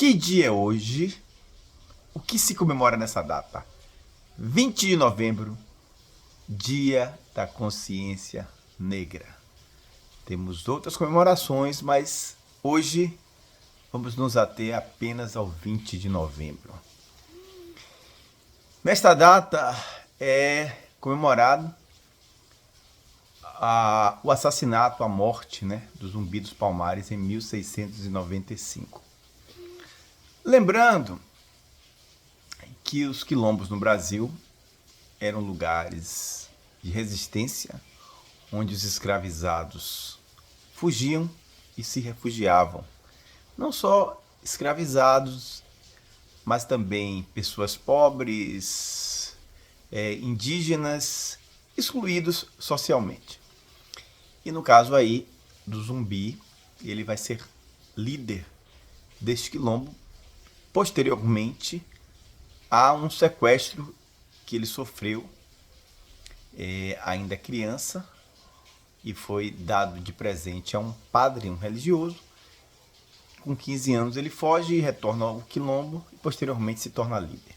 Que dia é hoje? O que se comemora nessa data? 20 de novembro, Dia da Consciência Negra. Temos outras comemorações, mas hoje vamos nos ater apenas ao 20 de novembro. Nesta data é comemorado o assassinato, a morte, do Zumbi dos Palmares em 1695. Lembrando que os quilombos no Brasil eram lugares de resistência, onde os escravizados fugiam e se refugiavam. Não só escravizados, mas também pessoas pobres, indígenas, excluídos socialmente. E no caso aí do Zumbi, ele vai ser líder deste quilombo. Posteriormente, há um sequestro que ele sofreu ainda criança e foi dado de presente a um padre, um religioso. Com 15 anos ele foge e retorna ao quilombo e posteriormente se torna líder.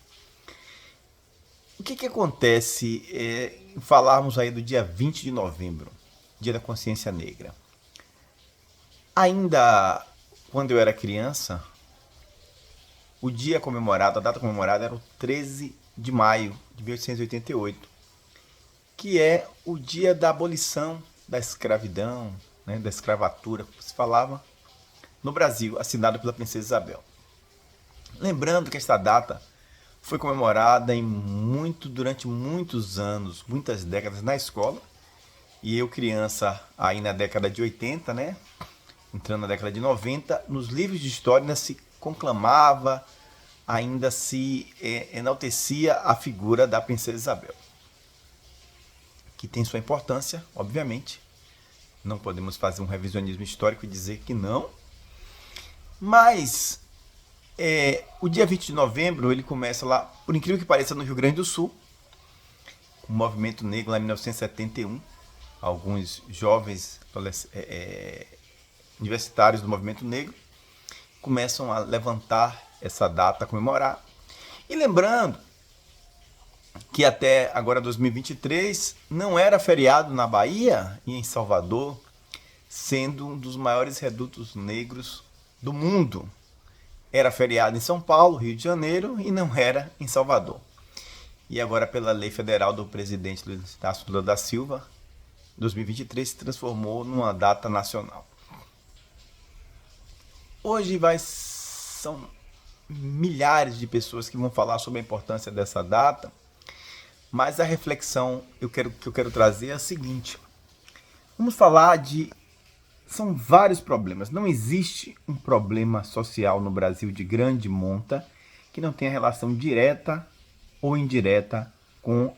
O que acontece em falarmos aí do dia 20 de novembro, Dia da Consciência Negra? Ainda quando eu era criança, o dia comemorado, a data comemorada era o 13 de maio de 1888, que é o dia da abolição da escravidão, da escravatura, como se falava no Brasil, assinado pela Princesa Isabel. Lembrando que esta data foi comemorada durante muitos anos, muitas décadas na escola, e eu criança aí na década de 80, entrando na década de 90, nos livros de história ainda se conclamava, ainda se enaltecia a figura da Princesa Isabel, que tem sua importância, obviamente. Não podemos fazer um revisionismo histórico e dizer que não. Mas o dia 20 de novembro ele começa lá, por incrível que pareça, no Rio Grande do Sul, com o movimento negro lá em 1971. Alguns jovens universitários do movimento negro começam a levantar essa data, a comemorar. E lembrando que até agora 2023 não era feriado na Bahia e em Salvador, sendo um dos maiores redutos negros do mundo. Era feriado em São Paulo, Rio de Janeiro, e não era em Salvador. E agora, pela lei federal do presidente Luiz Inácio Lula da Silva, 2023 se transformou numa data nacional. Hoje são milhares de pessoas que vão falar sobre a importância dessa data, mas a reflexão que eu quero trazer é a seguinte. Vamos falar são vários problemas. Não existe um problema social no Brasil de grande monta que não tenha relação direta ou indireta com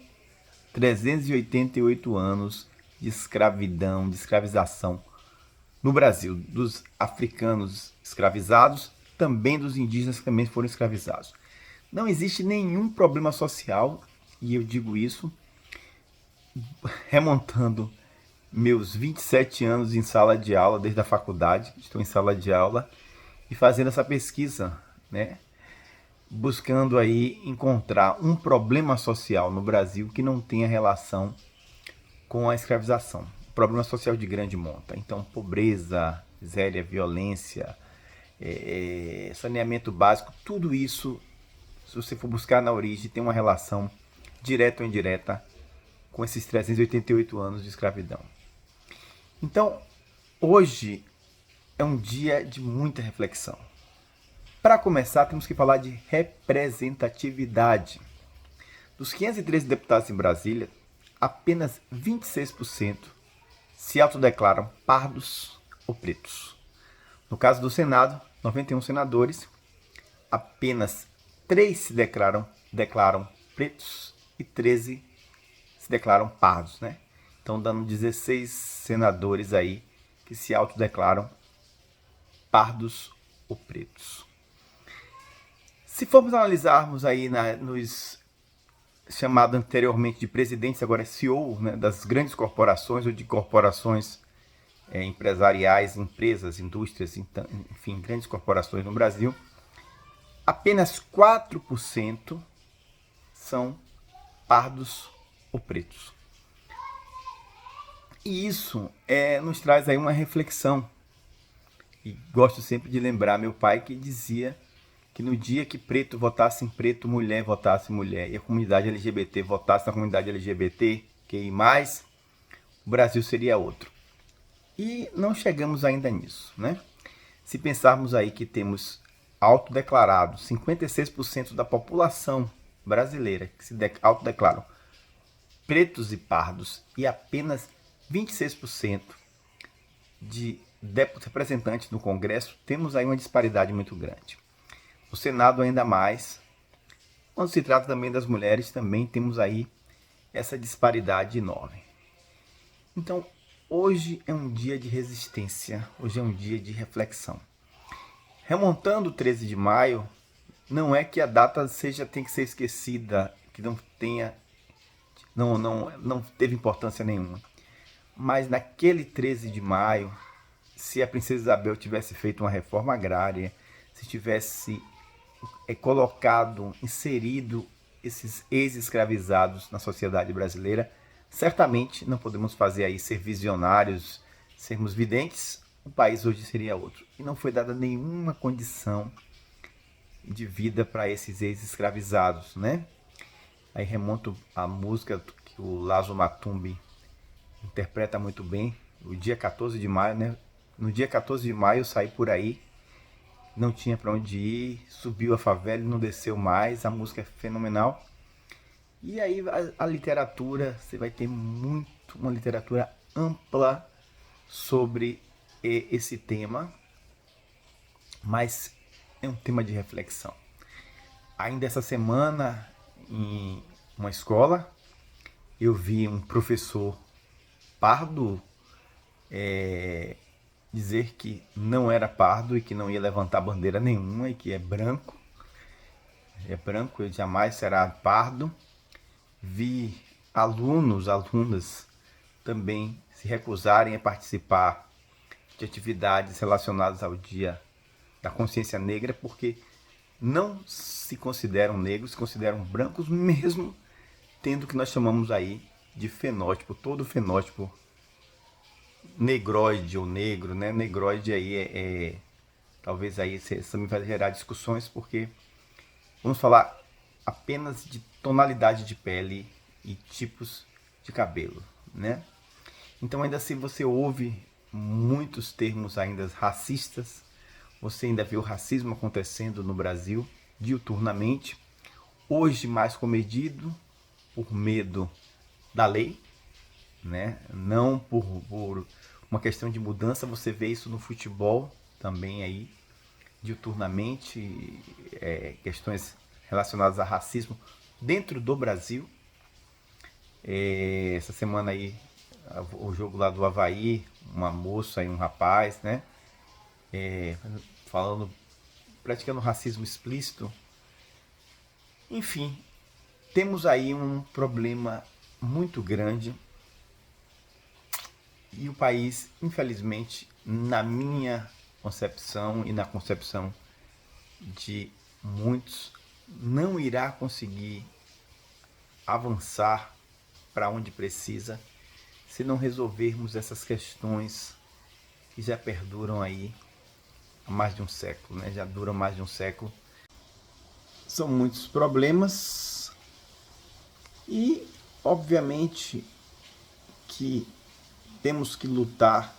388 anos de escravidão, de escravização no Brasil, dos africanos escravizados, também dos indígenas que também foram escravizados. Não existe nenhum problema social, e eu digo isso remontando meus 27 anos em sala de aula, desde a faculdade, estou em sala de aula e fazendo essa pesquisa, buscando aí encontrar um problema social no Brasil que não tenha relação com a escravização. Problema social de grande monta. Então, pobreza, miséria, violência, saneamento básico, tudo isso, se você for buscar na origem, tem uma relação direta ou indireta com esses 388 anos de escravidão. Então, hoje é um dia de muita reflexão. Para começar, temos que falar de representatividade. Dos 513 deputados em Brasília, apenas 26% se autodeclaram pardos ou pretos. No caso do Senado, 91 senadores, apenas 3 se declaram pretos e 13 se declaram pardos, Então, dando 16 senadores aí que se autodeclaram pardos ou pretos. Se formos analisarmos aí nos chamado anteriormente de presidentes, agora é CEO, das grandes corporações ou de corporações empresariais, empresas, indústrias, enfim, grandes corporações no Brasil, apenas 4% são pardos ou pretos. E isso nos traz aí uma reflexão. E gosto sempre de lembrar meu pai que dizia que no dia que preto votasse em preto, mulher votasse em mulher, e a comunidade LGBT votasse na comunidade LGBT, mais, o Brasil seria outro. E não chegamos ainda nisso, né? Se pensarmos aí que temos autodeclarados 56% da população brasileira que se autodeclaram pretos e pardos e apenas 26% de representantes no Congresso, temos aí uma disparidade muito grande. No Senado ainda mais. Quando se trata também das mulheres, também temos aí essa disparidade enorme. Então, hoje é um dia de resistência, hoje é um dia de reflexão. Remontando o 13 de maio, não é que a data tem que ser esquecida, que não teve importância nenhuma. Mas naquele 13 de maio, se a princesa Isabel tivesse feito uma reforma agrária, se tivesse inserido esses ex-escravizados na sociedade brasileira, certamente não podemos fazer aí ser visionários, sermos videntes, o país hoje seria outro. E não foi dada nenhuma condição de vida para esses ex-escravizados, né? Aí remonto a música que o Lazo Matumbi interpreta muito bem, o dia 14 de maio, né? No dia 14 de maio eu saí por aí, não tinha para onde ir, subiu a favela e não desceu mais, a música é fenomenal. E aí a literatura, você vai ter uma literatura ampla sobre esse tema, mas é um tema de reflexão. Ainda essa semana, em uma escola, eu vi um professor pardo dizer que não era pardo e que não ia levantar bandeira nenhuma e que é branco. É branco, ele jamais será pardo. Vi alunas também se recusarem a participar de atividades relacionadas ao Dia da Consciência Negra porque não se consideram negros, se consideram brancos, mesmo tendo o que nós chamamos aí de fenótipo, todo fenótipo negroide ou negro, né? Negroide aí talvez aí isso também vai gerar discussões, porque vamos falar apenas de tonalidade de pele e tipos de cabelo, né? Então ainda assim você ouve muitos termos ainda racistas, você ainda vê o racismo acontecendo no Brasil diuturnamente, hoje mais comedido por medo da lei, né? Não por uma questão de mudança. Você vê isso no futebol também aí diuturnamente, questões relacionadas a racismo dentro do Brasil. Essa semana aí o jogo lá do Avaí, uma moça e um rapaz, né? Praticando racismo explícito. Enfim, temos aí um problema muito grande e o país, infelizmente, na minha concepção e na concepção de muitos, não irá conseguir avançar para onde precisa se não resolvermos essas questões que já perduram aí há mais de um século, né? Já duram mais de um século. São muitos problemas e, obviamente, que temos que lutar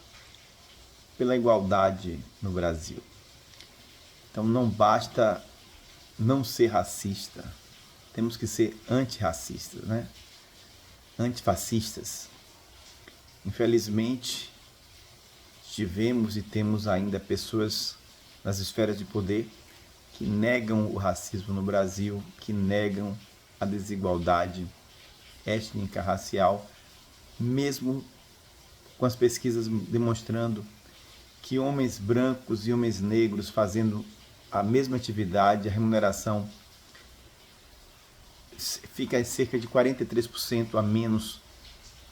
pela igualdade no Brasil. Então não basta não ser racista, temos que ser antirracistas, né? Antifascistas. Infelizmente, tivemos e temos ainda pessoas nas esferas de poder que negam o racismo no Brasil, que negam a desigualdade étnica, racial, mesmo com as pesquisas demonstrando que homens brancos e homens negros fazendo a mesma atividade, a remuneração fica cerca de 43% a menos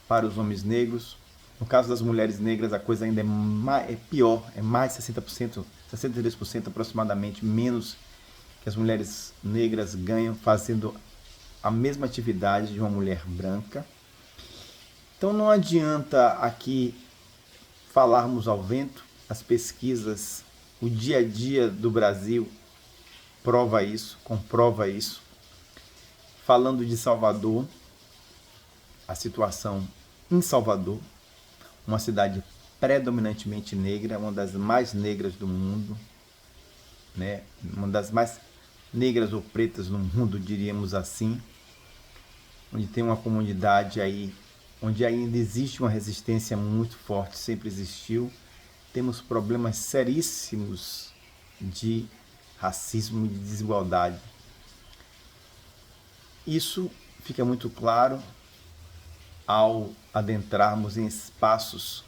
para os homens negros. No caso das mulheres negras, a coisa ainda é pior, é mais 60%, 63% aproximadamente menos que que as mulheres negras ganham fazendo a mesma atividade de uma mulher branca. Então não adianta aqui falarmos ao vento, as pesquisas, o dia a dia do Brasil prova isso, comprova isso. Falando de Salvador, a situação em Salvador, uma cidade predominantemente negra, uma das mais negras do mundo, né? Uma das mais negras ou pretas no mundo, diríamos assim, onde tem uma comunidade aí, onde ainda existe uma resistência muito forte, sempre existiu. Temos problemas seríssimos de racismo e de desigualdade. Isso fica muito claro ao adentrarmos em espaços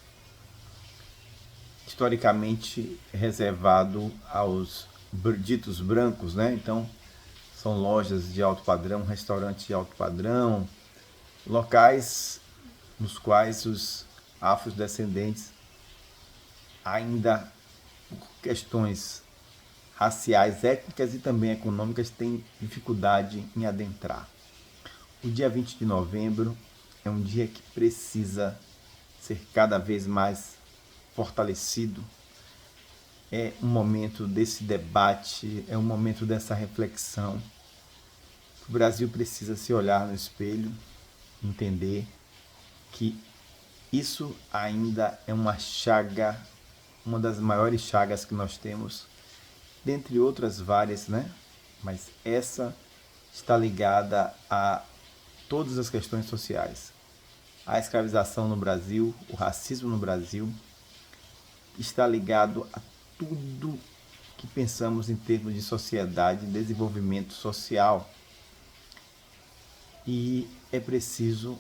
historicamente reservados aos ditos brancos, né? Então, são lojas de alto padrão, restaurantes de alto padrão, locais nos quais os afrodescendentes ainda, por questões raciais, étnicas e também econômicas, têm dificuldade em adentrar. O dia 20 de novembro é um dia que precisa ser cada vez mais fortalecido. É um momento desse debate, é um momento dessa reflexão. O Brasil precisa se olhar no espelho, entender que isso ainda é uma chaga, uma das maiores chagas que nós temos, dentre outras várias, né? Mas essa está ligada a todas as questões sociais. A escravização no Brasil, o racismo no Brasil, está ligado a tudo que pensamos em termos de sociedade e desenvolvimento social. E é preciso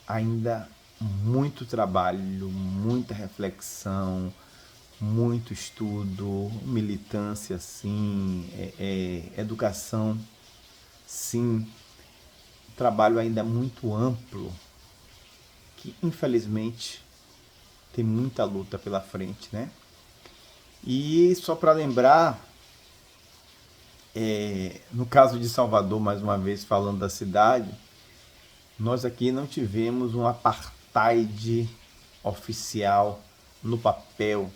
ainda muito trabalho, muita reflexão, muito estudo, militância, sim, educação, sim, trabalho ainda muito amplo, que infelizmente tem muita luta pela frente, né? E só para lembrar, no caso de Salvador, mais uma vez falando da cidade, nós aqui não tivemos um apartheid oficial no papel,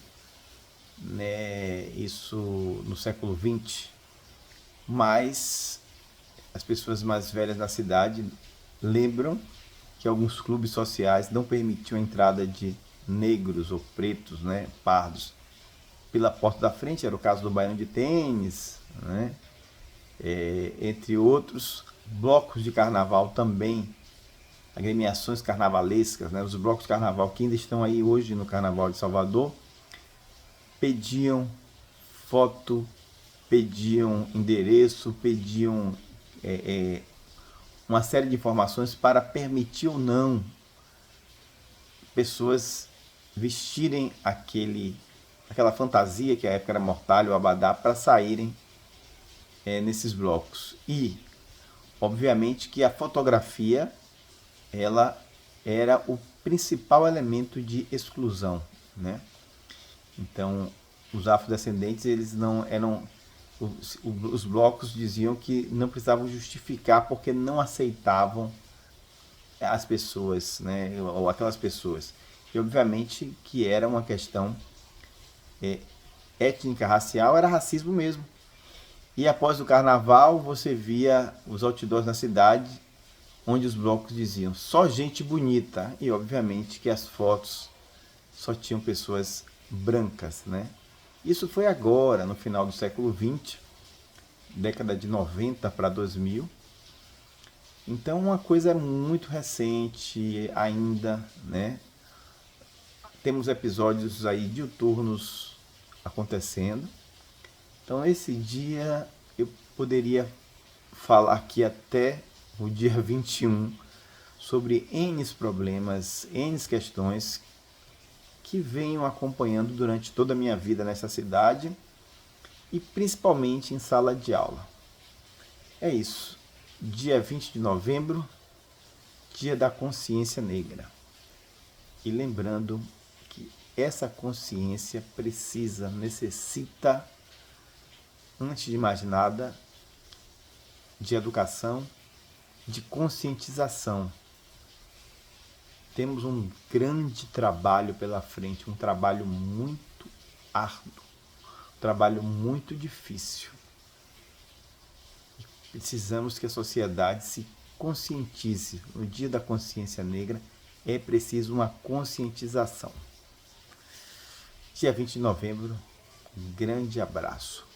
né? Isso no século XX, mas as pessoas mais velhas da cidade lembram que alguns clubes sociais não permitiam a entrada de negros ou pretos, né, pardos, pela porta da frente. Era o caso do Baião de Tênis, né? Entre outros. Blocos de carnaval também, agremiações carnavalescas, né? Os blocos de carnaval que ainda estão aí hoje no Carnaval de Salvador, pediam foto, pediam endereço, pediam uma série de informações para permitir ou não pessoas vestirem aquela fantasia, que à época era mortalha, o abadá, para saírem nesses blocos. E, obviamente, que a fotografia ela era o principal elemento de exclusão, né? Então, os afrodescendentes, eles não eram... Os blocos diziam que não precisavam justificar porque não aceitavam as pessoas, né, ou aquelas pessoas. E obviamente que era uma questão étnica, racial, era racismo mesmo. E após o carnaval você via os outdoors na cidade, onde os blocos diziam só gente bonita, e obviamente que as fotos só tinham pessoas brancas, né? Isso foi agora, no final do século XX, década de 90 para 2000. Então, uma coisa muito recente ainda, né? Temos episódios aí diuturnos acontecendo. Então, esse dia eu poderia falar aqui até o dia 21 sobre N problemas, N questões que venho acompanhando durante toda a minha vida nessa cidade e principalmente em sala de aula. É isso. Dia 20 de novembro, Dia da Consciência Negra. E lembrando que essa consciência necessita antes de mais nada, de educação, de conscientização. Temos um grande trabalho pela frente, um trabalho muito árduo, um trabalho muito difícil. Precisamos que a sociedade se conscientize. No Dia da Consciência Negra é preciso uma conscientização. Dia 20 de novembro, um grande abraço.